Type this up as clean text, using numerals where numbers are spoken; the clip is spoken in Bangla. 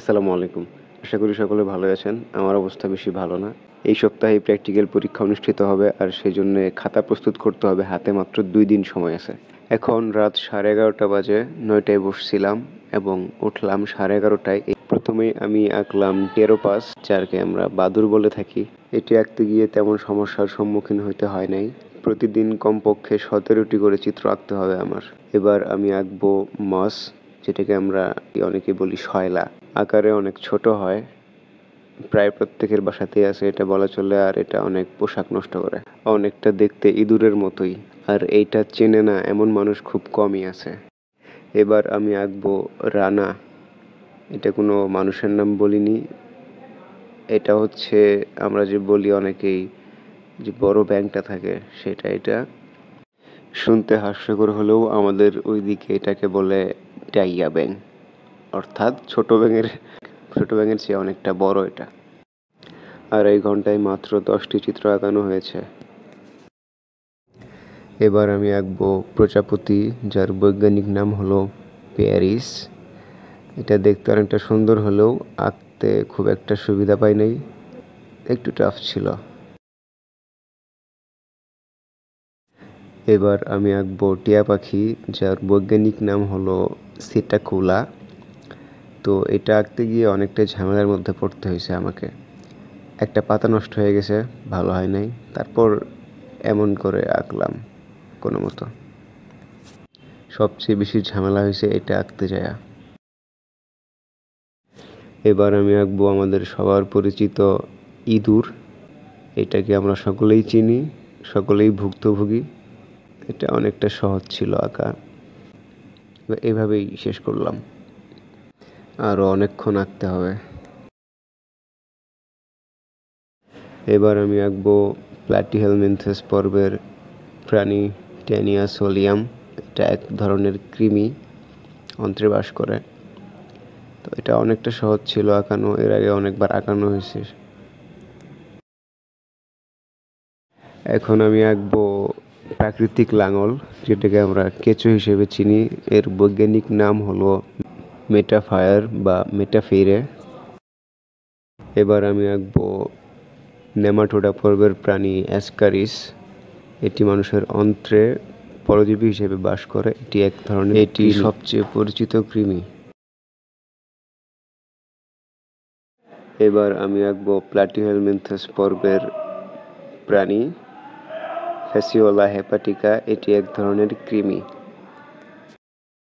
আসসালামু আলাইকুম। আশা করি সকলে ভালো আছেন। আমার অবস্থা বেশি ভালো না। এই সপ্তাহে প্র্যাকটিক্যাল পরীক্ষা অনুষ্ঠিত হবে আর সেজন্যে খাতা প্রস্তুত করতে হবে। হাতে মাত্র ২ দিন সময় আছে। এখন রাত 11:30 বাজে। ৯টায় বসছিলাম এবং উঠলাম 11:30টায়। প্রথমেই আমি আঁকলাম টেরোপাস, যাকে আমরা বাদুড় বলে থাকি। এটি আঁকতে গিয়ে তেমন সমস্যার সম্মুখীন হইতে হয় নাই। প্রতিদিন কমপক্ষে ১৭টি করে চিত্র আঁকতে হবে আমার। এবার আমি আঁকবো মাছ, যেটাকে আমরা অনেকে বলি শয়লা। আকারে অনেক ছোট হয়, প্রায় প্রত্যেকের বাসাতেই আছে এটা বলা চলে। আর এটা অনেক পোশাক নষ্ট করে, অনেকটা দেখতে ইঁদুরের মতোই। আর এইটা চেনে না এমন মানুষ খুব কমই আছে। এবার আমি আঁকবো রানা। এটা কোনো মানুষের নাম বলিনি, এটা হচ্ছে আমরা যে বলি অনেকেই যে বড় ব্যাঙটা থাকে সেটা। এটা শুনতে হাস্যকর হলেও আমাদের ওইদিকে এটাকে বলে টাইয়া ব্যাঙ, অর্থাৎ ছোট ব্যাঙের চেয়ে অনেকটা বড় এটা। আর এই ঘন্টায় মাত্র 10টি চিত্র আঁকানো হয়েছে। এবার আমি আঁকবো প্রজাপতি, যার বৈজ্ঞানিক নাম হলো প্যারিস। এটা দেখতে অনেকটা সুন্দর হলেও আঁকতে খুব একটা সুবিধা পাই নাই, একটু টাফ ছিল। এবার আমি আঁকবো টিয়া পাখি, যার বৈজ্ঞানিক নাম হলো সিটাকুলা। তো এটা আঁকতে গিয়ে অনেকটা ঝামেলার মধ্যে পড়তে হয়েছে আমাকে। একটা পাতা নষ্ট হয়ে গেছে, ভালো হয় নাই। তারপর এমন করে আঁকলাম কোনো মতো। সবচেয়ে বেশি ঝামেলা হয়েছে এটা আঁকতে যায়া। এবার আমি আঁকবো আমাদের সবার পরিচিত ইঁদুর। এটাকে আমরা সকলেই চিনি, সকলেই ভুক্তভোগী। এটা অনেকটা সহজ ছিল আঁকা। এভাবেই শেষ করলাম, আরও অনেকক্ষণ আঁকতে হবে। এবার আমি আঁকবো প্ল্যাটিহেলমিনথেস পর্বের প্রাণী ট্যানিয়া সোলিয়াম। এটা এক ধরনের কৃমি, অন্ত্রে বাস করে। তো এটা অনেকটা সহজ ছিল আঁকানো, এর আগে অনেকবার আঁকানো হয়েছে। এখন আমি আঁকবো প্রাকৃতিক লাঙল, যেটাকে আমরা কেঁচো হিসেবে চিনি। এর বৈজ্ঞানিক নাম হলো মেটাফায়ার বা মেটাফেইরে। এবার আমি আঁকবো নেমাটোডা পর্বের প্রাণী অ্যাসকারিস। এটি মানুষের অন্ত্রে পরজীবী হিসেবে বাস করে। এটি এক ধরনের, এটি সবচেয়ে পরিচিত কৃমি। এবার আমি আঁকবো প্ল্যাটিহেলমিনথেস পর্বের প্রাণী ফ্যাসিওলা হেপাটিকা। এটি এক ধরনের কৃমি।